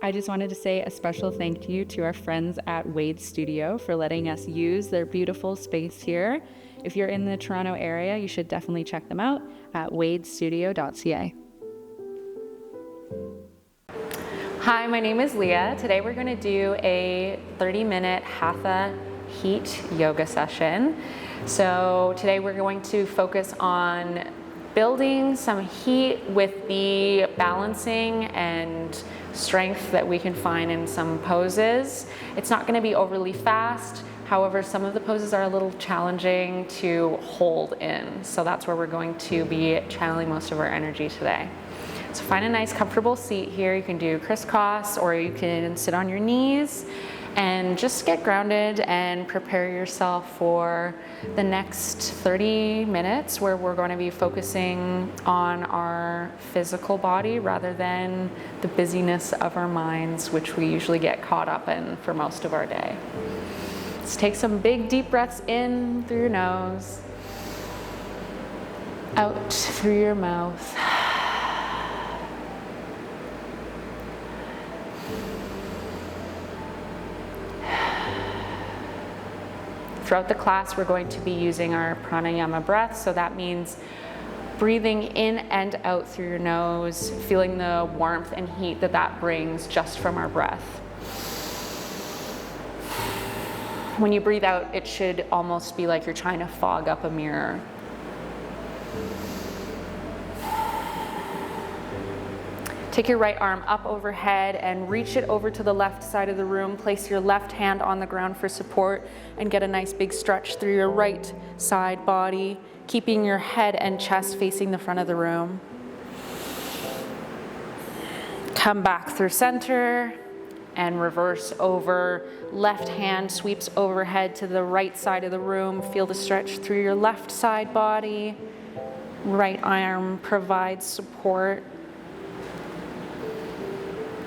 I just wanted to say a special thank you to our friends at Wade Studio for letting us use their beautiful space here. If you're in the Toronto area, you should definitely check them out at wadestudio.ca. Hi, my name is Leah. Today we're going to do a 30-minute Hatha heat yoga session. So today we're going to focus on building some heat with the balancing and strength that we can find in some poses. It's not going to be overly fast. However, some of the poses are a little challenging to hold in. So that's where we're going to be channeling most of our energy today. So find a nice comfortable seat here. You can do crisscross or you can sit on your knees and just get grounded and prepare yourself for the next 30 minutes where we're going to be focusing on our physical body rather than the busyness of our minds, which we usually get caught up in for most of our day. Let's take some big deep breaths in through your nose, out through your mouth. Throughout the class, we're going to be using our pranayama breath. So that means breathing in and out through your nose, feeling the warmth and heat that brings just from our breath. When you breathe out, it should almost be like you're trying to fog up a mirror. Take your right arm up overhead and reach it over to the left side of the room. Place your left hand on the ground for support and get a nice big stretch through your right side body, keeping your head and chest facing the front of the room. Come back through center and reverse over. Left hand sweeps overhead to the right side of the room. Feel the stretch through your left side body. Right arm provides support.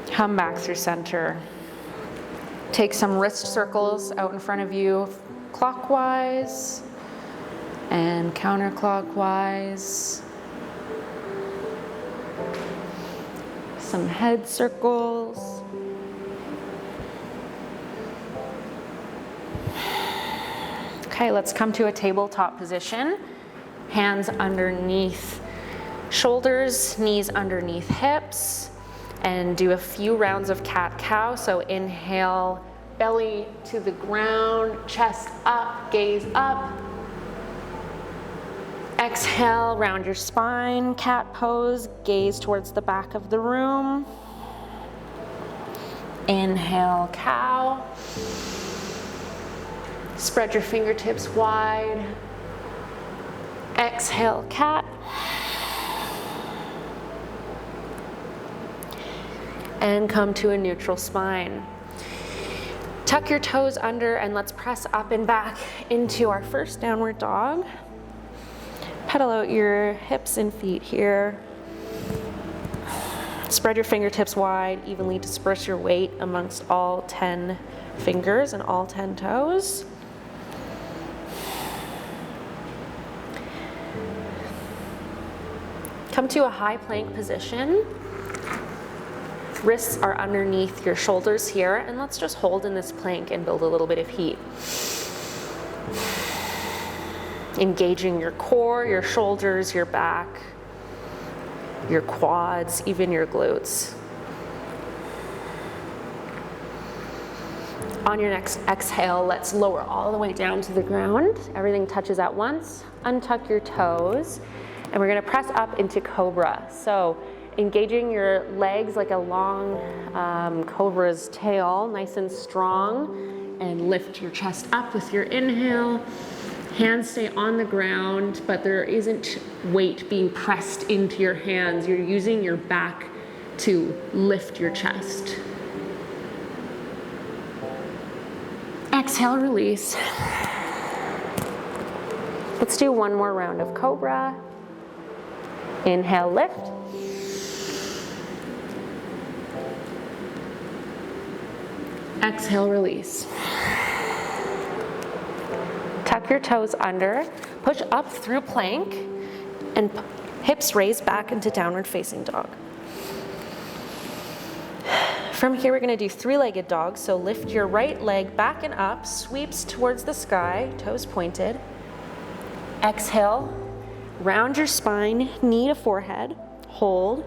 Come back through center. Take some wrist circles out in front of you, clockwise and counterclockwise. Some head circles. Okay, let's come to a tabletop position. Hands underneath shoulders, knees underneath hips. And do a few rounds of cat-cow. So inhale, belly to the ground, chest up, gaze up. Exhale, round your spine, cat pose, gaze towards the back of the room. Inhale, cow. Spread your fingertips wide. Exhale, cat. And come to a neutral spine. Tuck your toes under and let's press up and back into our first downward dog. Pedal out your hips and feet here. Spread your fingertips wide, evenly disperse your weight amongst all 10 fingers and all 10 toes. Come to a high plank position. Wrists are underneath your shoulders here, and let's just hold in this plank and build a little bit of heat. Engaging your core, your shoulders, your back, your quads, even your glutes. On your next exhale, let's lower all the way down to the ground. Everything touches at once. Untuck your toes, and we're gonna press up into cobra. So engaging your legs like a long cobra's tail, nice and strong, and lift your chest up with your inhale. Hands stay on the ground, but there isn't weight being pressed into your hands. You're using your back to lift your chest. Exhale, release. Let's do one more round of cobra. Inhale, lift. Exhale, release. Tuck your toes under, push up through plank, and hips raise back into downward facing dog. From here, we're gonna do three-legged dog. So lift your right leg back and up, sweeps towards the sky, toes pointed. Exhale, round your spine, knee to forehead, hold.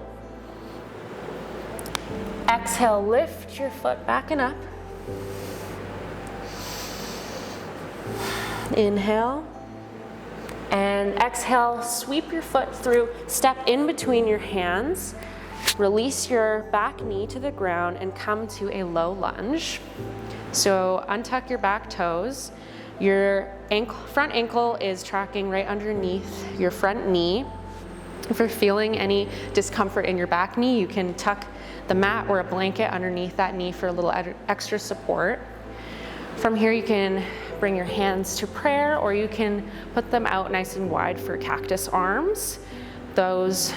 Exhale, lift your foot back and up. Inhale. And exhale, sweep your foot through, step in between your hands, release your back knee to the ground and come to a low lunge. So untuck your back toes. Your front ankle is tracking right underneath your front knee. If you're feeling any discomfort in your back knee, you can tuck the mat or a blanket underneath that knee for a little extra support. From here, you can bring your hands to prayer, or you can put them out nice and wide for cactus arms. Those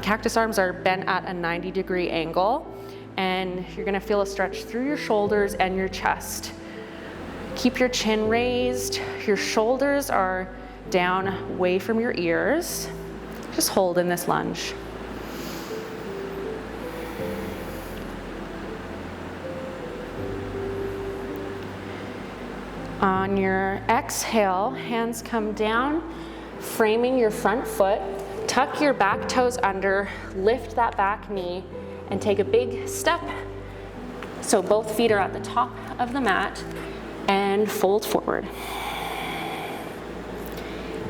cactus arms are bent at a 90-degree angle, and you're gonna feel a stretch through your shoulders and your chest. Keep your chin raised. Your shoulders are down away from your ears. Just hold in this lunge. On your exhale, hands come down, framing your front foot. Tuck your back toes under, lift that back knee, and take a big step. So both feet are at the top of the mat, and fold forward.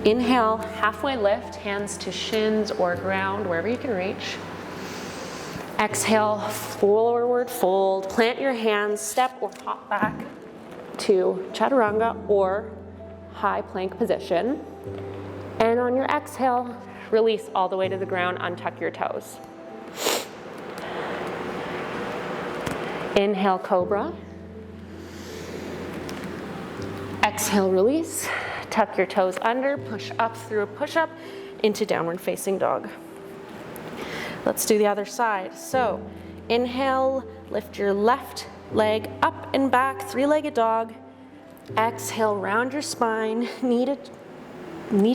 Inhale, halfway lift, hands to shins or ground, wherever you can reach. Exhale, forward fold. Plant your hands, step or hop back to chaturanga or high plank position. And on your exhale, release all the way to the ground, untuck your toes. Inhale, cobra. Exhale, release. Tuck your toes under, push up through a push-up into downward facing dog. Let's do the other side. So inhale, lift your left leg up and back, three-legged dog. Exhale, round your spine, knee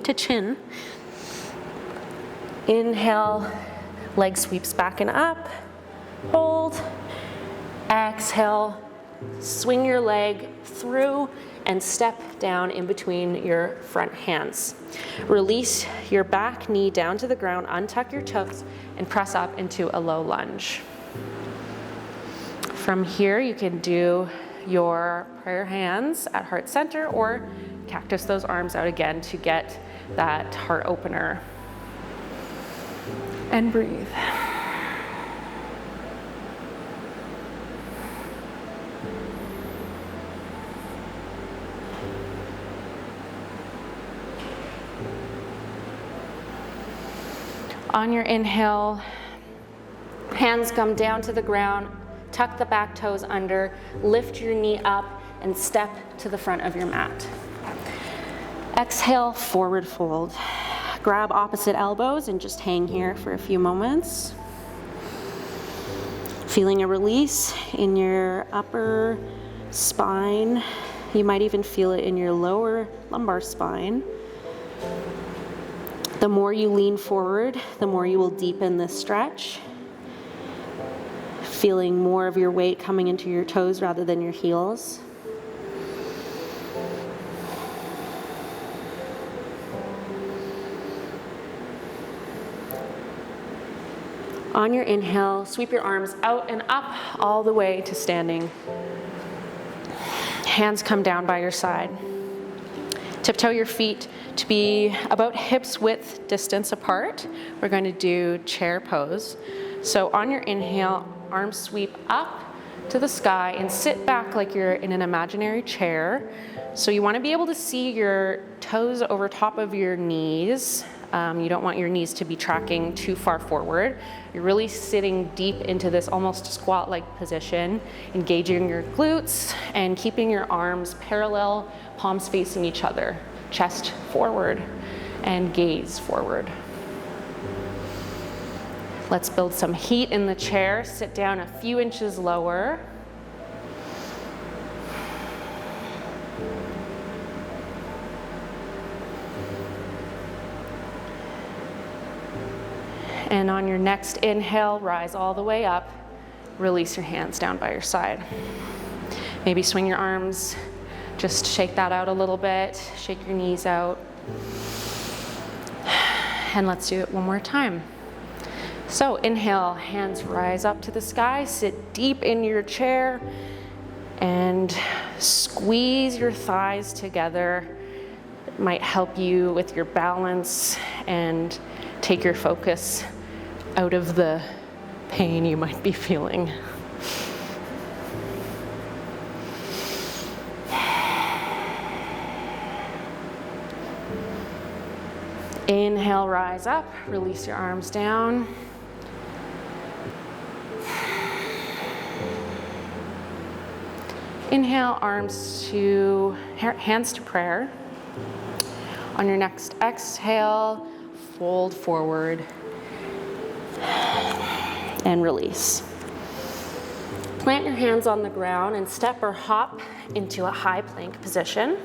to chin. Inhale, leg sweeps back and up, hold. Exhale, swing your leg through and step down in between your front hands. Release your back knee down to the ground, untuck your toes, and press up into a low lunge. From here, you can do your prayer hands at heart center or cactus those arms out again to get that heart opener. And breathe. On your inhale, hands come down to the ground, tuck the back toes under, lift your knee up, and step to the front of your mat. Exhale, forward fold. Grab opposite elbows and just hang here for a few moments. Feeling a release in your upper spine. You might even feel it in your lower lumbar spine. The more you lean forward, the more you will deepen this stretch. Feeling more of your weight coming into your toes rather than your heels. On your inhale, sweep your arms out and up all the way to standing. Hands come down by your side. Tiptoe your feet to be about hips width distance apart. We're going to do chair pose. So on your inhale, arms sweep up to the sky and sit back like you're in an imaginary chair. So you want to be able to see your toes over top of your knees. You don't want your knees to be tracking too far forward. You're really sitting deep into this almost squat-like position, engaging your glutes and keeping your arms parallel, palms facing each other, chest forward and gaze forward. Let's build some heat in the chair. Sit down a few inches lower. And on your next inhale, rise all the way up release your hands down by your side. Maybe swing your arms, just shake that out a little bit, shake your knees out. And let's do it one more time. So inhale, hands rise up to the sky, sit deep in your chair, and squeeze your thighs together. It might help you with your balance and take your focus out of the pain you might be feeling. Inhale, rise up, release your arms down. Inhale, hands to prayer. On your next exhale, fold forward and release. Plant your hands on the ground and step or hop into a high plank position.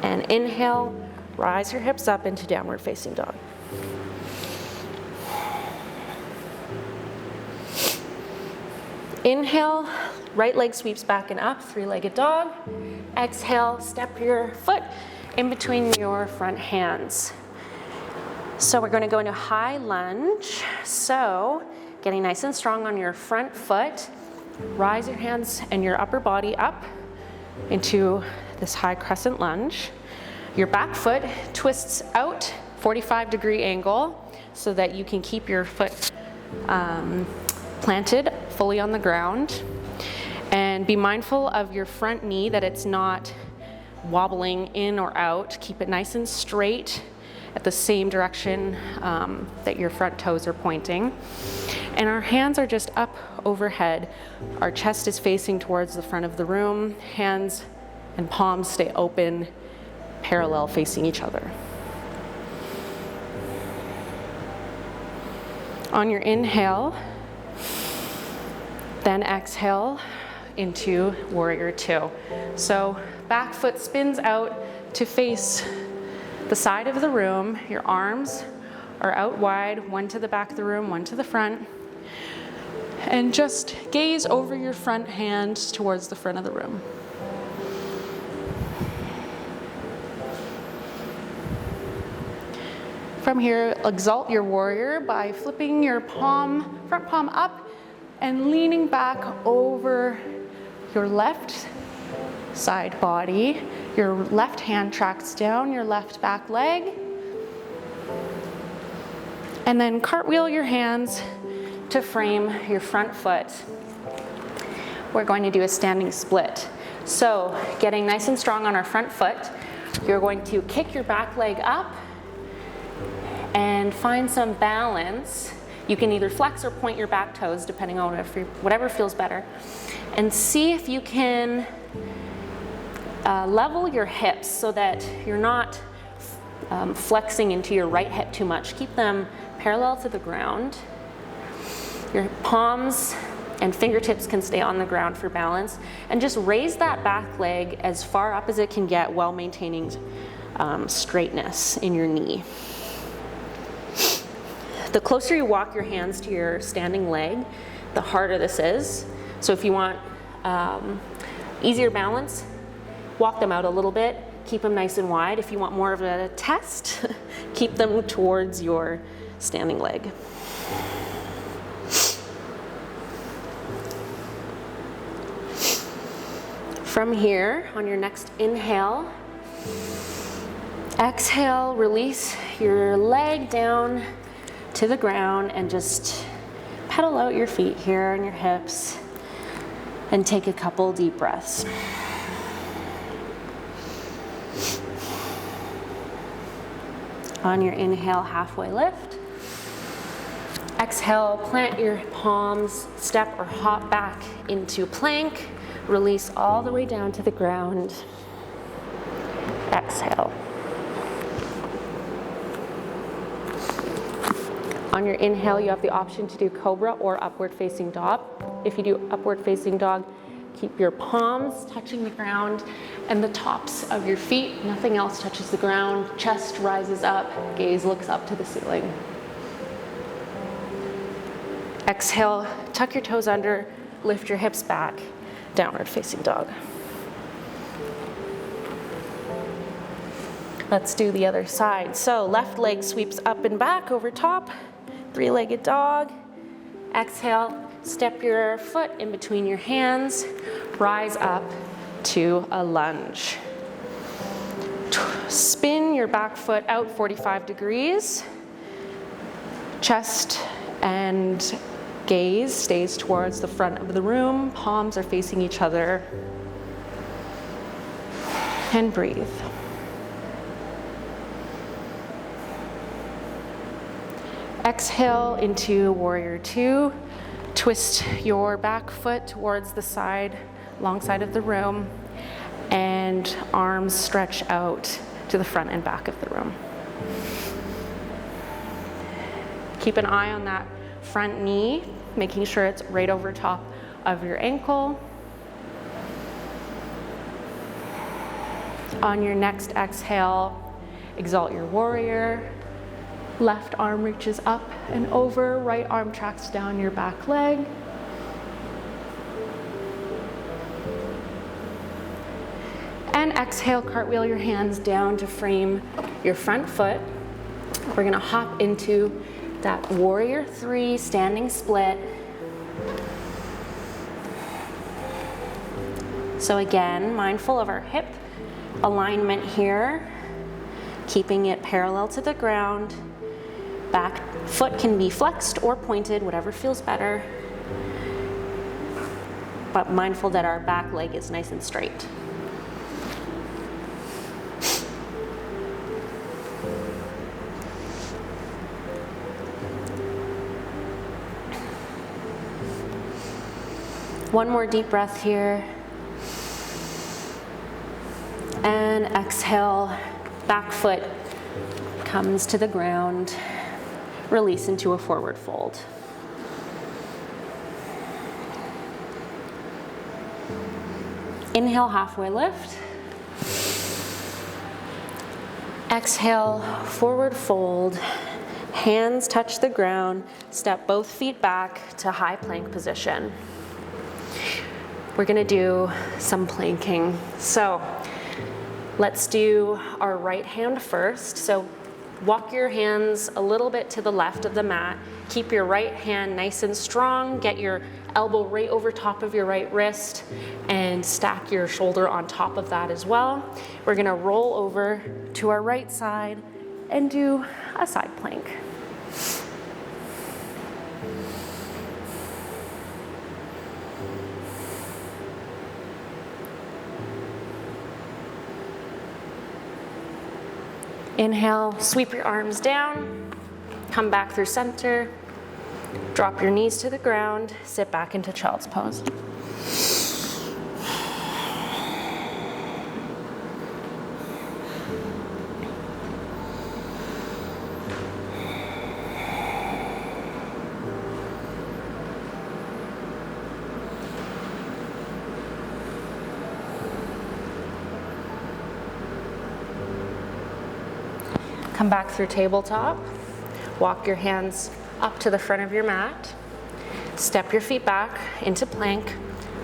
And inhale, rise your hips up into downward facing dog. Inhale, right leg sweeps back and up, three-legged dog. Exhale, step your foot in between your front hands. So we're going to go into high lunge. So getting nice and strong on your front foot, rise your hands and your upper body up into this high crescent lunge. Your back foot twists out, 45-degree angle, so that you can keep your foot planted fully on the ground. And be mindful of your front knee, that it's not wobbling in or out. Keep it nice and straight at the same direction that your front toes are pointing. And our hands are just up overhead. Our chest is facing towards the front of the room. Hands and palms stay open, parallel facing each other. On your inhale, then exhale into warrior two. So back foot spins out to face the side of the room. Your arms are out wide, one to the back of the room, one to the front. And just gaze over your front hand towards the front of the room. From here, exalt your warrior by flipping your front palm up and leaning back over your left side body. Your left hand tracks down your left back leg. And then cartwheel your hands to frame your front foot. We're going to do a standing split. So getting nice and strong on our front foot, you're going to kick your back leg up and find some balance. You can either flex or point your back toes, depending on whatever feels better. And see if you can level your hips so that you're not flexing into your right hip too much. Keep them parallel to the ground. Your palms and fingertips can stay on the ground for balance. And just raise that back leg as far up as it can get while maintaining straightness in your knee. The closer you walk your hands to your standing leg, the harder this is. So if you want easier balance, walk them out a little bit, keep them nice and wide. If you want more of a test, keep them towards your standing leg. From here, on your next inhale, exhale, release your leg down to the ground and just pedal out your feet here and your hips and take a couple deep breaths. On your inhale, halfway lift. Exhale, plant your palms, step or hop back into plank. Release all the way down to the ground. Exhale. On your inhale, you have the option to do cobra or upward facing dog. If you do upward facing dog, keep your palms touching the ground and the tops of your feet. Nothing else touches the ground. Chest rises up, gaze looks up to the ceiling. Exhale, tuck your toes under, lift your hips back, downward facing dog. Let's do the other side. So left leg sweeps up and back over top, three-legged dog. Exhale, step your foot in between your hands, rise up to a lunge. Spin your back foot out 45 degrees. Chest and gaze stays towards the front of the room. Palms are facing each other. And breathe. Exhale into warrior two. Twist your back foot towards the side, long side of the room, and arms stretch out to the front and back of the room. Keep an eye on that front knee, making sure it's right over top of your ankle. On your next exhale, exalt your warrior. Left arm reaches up and over, right arm tracks down your back leg. And exhale, cartwheel your hands down to frame your front foot. We're gonna hop into that warrior three standing split. So again, mindful of our hip alignment here, keeping it parallel to the ground. Back foot can be flexed or pointed, whatever feels better. But mindful that our back leg is nice and straight. One more deep breath here. And exhale, back foot comes to the ground. Release into a forward fold. Inhale, halfway lift. Exhale, forward fold. Hands touch the ground. Step both feet back to high plank position. We're gonna do some planking. So let's do our right hand first. So walk your hands a little bit to the left of the mat. Keep your right hand nice and strong. Get your elbow right over top of your right wrist and stack your shoulder on top of that as well. We're gonna roll over to our right side and do a side plank. Inhale, sweep your arms down, come back through center, drop your knees to the ground, sit back into child's pose. Come back through tabletop. Walk your hands up to the front of your mat. Step your feet back into plank,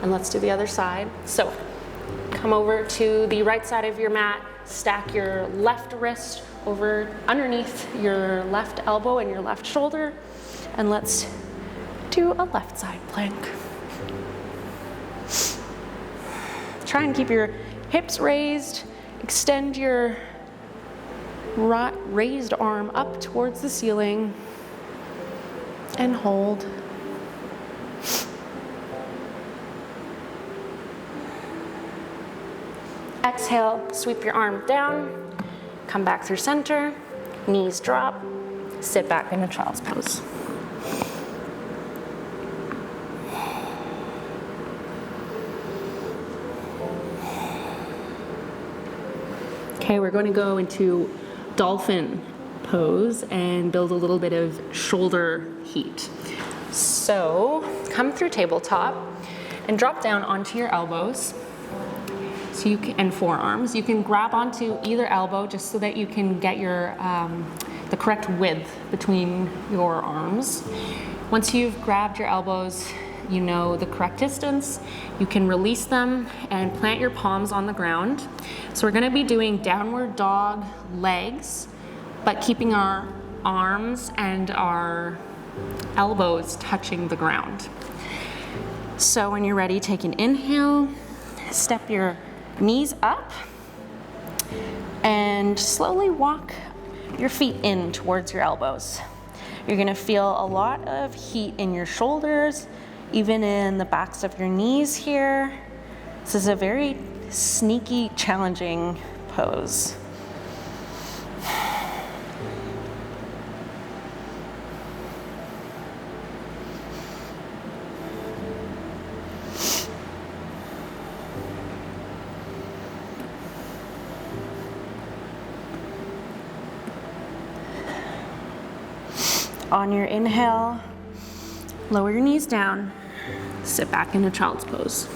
and let's do the other side. So come over to the right side of your mat, stack your left wrist over underneath your left elbow and your left shoulder, and let's do a left side plank. Try and keep your hips raised, extend your raised arm up towards the ceiling and hold. Exhale, sweep your arm down, come back through center, knees drop, sit back into child's pose. Okay, we're going to go into dolphin pose and build a little bit of shoulder heat. So come through tabletop and drop down onto your elbows and forearms. You can grab onto either elbow just so that you can get your the correct width between your arms. Once you've grabbed your elbows, you know the correct distance, you can release them and plant your palms on the ground. So we're gonna be doing downward dog legs, but keeping our arms and our elbows touching the ground. So when you're ready, take an inhale, step your knees up, and slowly walk your feet in towards your elbows. You're gonna feel a lot of heat in your shoulders, even in the backs of your knees here. This is a very sneaky, challenging pose. On your inhale, lower your knees down, sit back in a child's pose.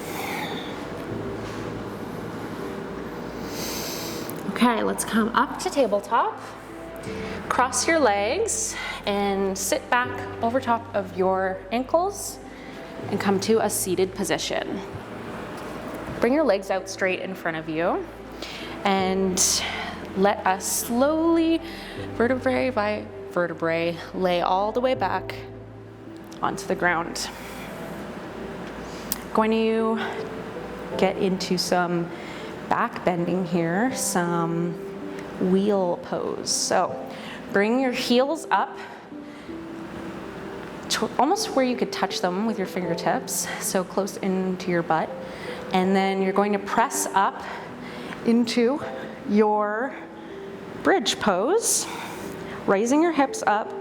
Okay, let's come up to tabletop. Cross your legs and sit back over top of your ankles and come to a seated position. Bring your legs out straight in front of you and let us slowly, vertebrae by vertebrae, lay all the way back onto the ground. Going to get into some back bending here, some wheel pose. So bring your heels up to almost where you could touch them with your fingertips, so close into your butt. And then you're going to press up into your bridge pose, raising your hips up.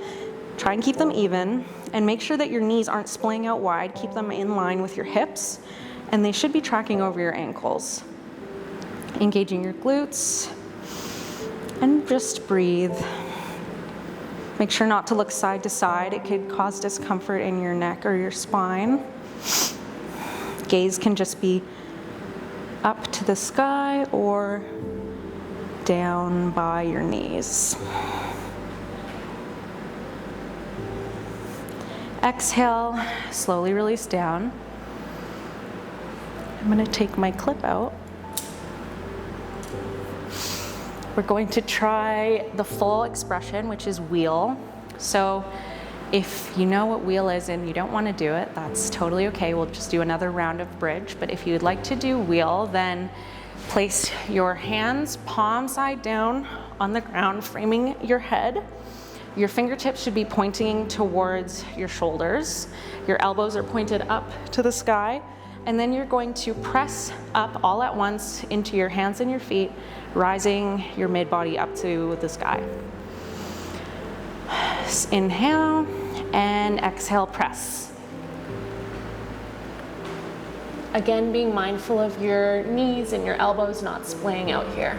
Try and keep them even, and make sure that your knees aren't splaying out wide. Keep them in line with your hips, and they should be tracking over your ankles. Engaging your glutes, and just breathe. Make sure not to look side to side. It could cause discomfort in your neck or your spine. Gaze can just be up to the sky or down by your knees. Exhale, slowly release down. I'm gonna take my clip out. We're going to try the full expression, which is wheel. So if you know what wheel is and you don't want to do it, that's totally okay. We'll just do another round of bridge. But if you'd like to do wheel, then place your hands palm side down on the ground, framing your head. Your fingertips should be pointing towards your shoulders. Your elbows are pointed up to the sky. And then you're going to press up all at once into your hands and your feet, rising your mid-body up to the sky. Inhale and exhale, press. Again, being mindful of your knees and your elbows not splaying out here.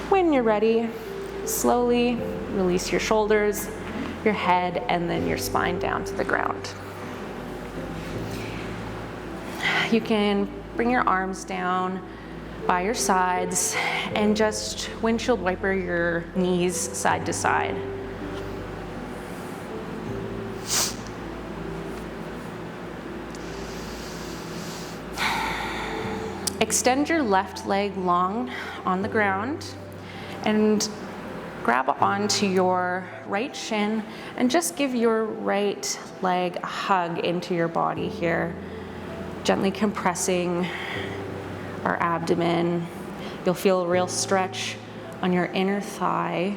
When you're ready, slowly release your shoulders, your head, and then your spine down to the ground. You can bring your arms down by your sides and just windshield wiper your knees side to side. Extend your left leg long on the ground and grab onto your right shin and just give your right leg a hug into your body here, gently compressing our abdomen. You'll feel a real stretch on your inner thigh.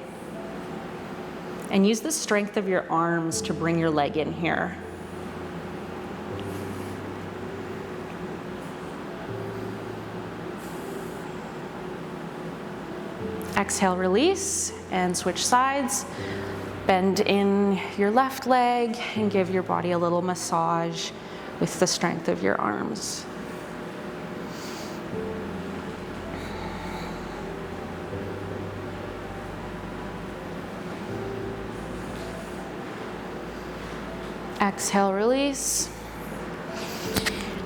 And use the strength of your arms to bring your leg in here. Exhale, release, and switch sides. Bend in your left leg and give your body a little massage with the strength of your arms. Exhale, release.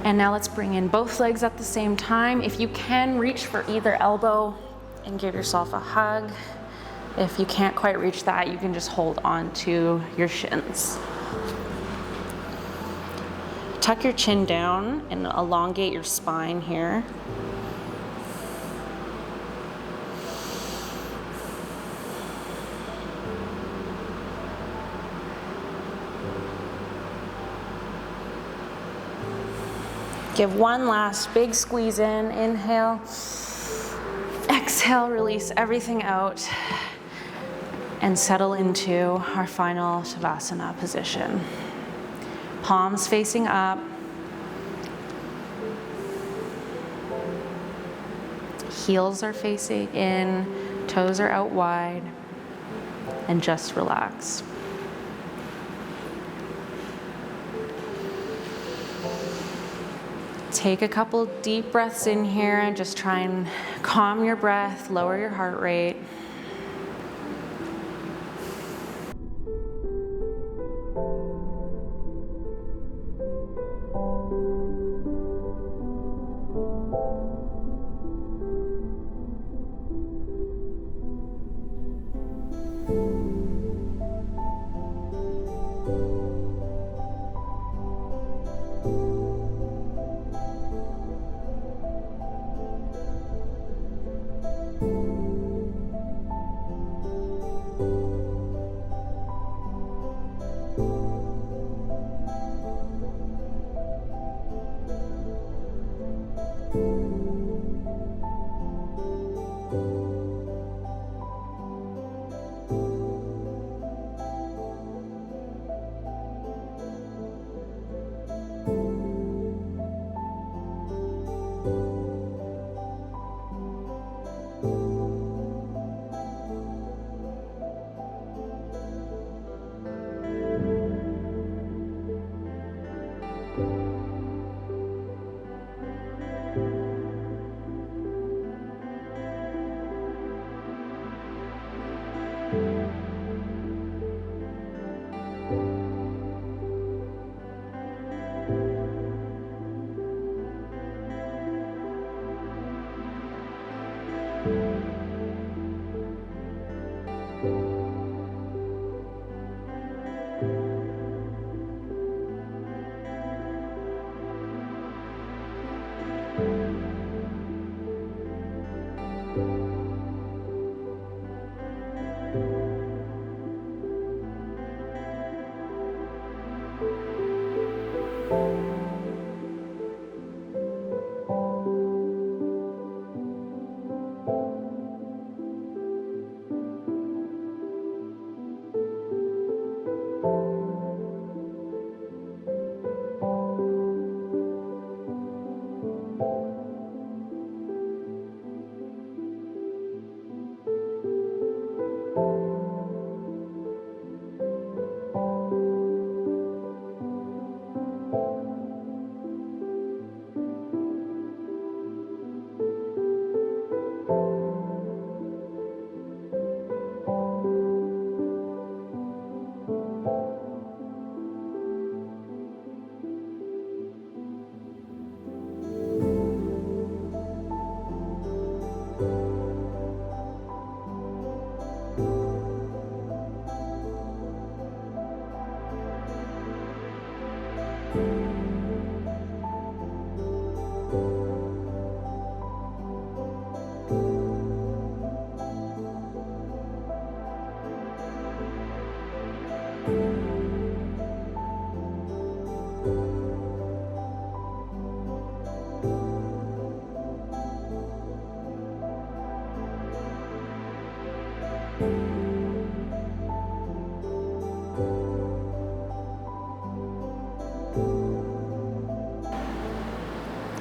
And now let's bring in both legs at the same time. If you can, reach for either elbow and give yourself a hug. If you can't quite reach that, you can just hold on to your shins. Tuck your chin down and elongate your spine here. Give one last big squeeze in, inhale. Exhale, release everything out and settle into our final Shavasana position. Palms facing up. Heels are facing in, toes are out wide, and just relax. Take a couple deep breaths in here and just try and calm your breath, lower your heart rate.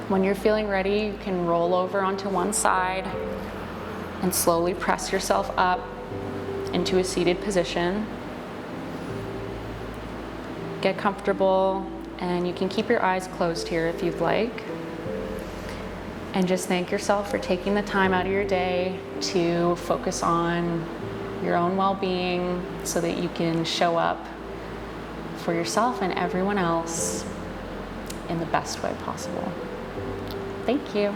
When you're feeling ready, you can roll over onto one side and slowly press yourself up into a seated position. Get comfortable, and you can keep your eyes closed here if you'd like. And just thank yourself for taking the time out of your day to focus on your own well-being so that you can show up for yourself and everyone else in the best way possible. Thank you.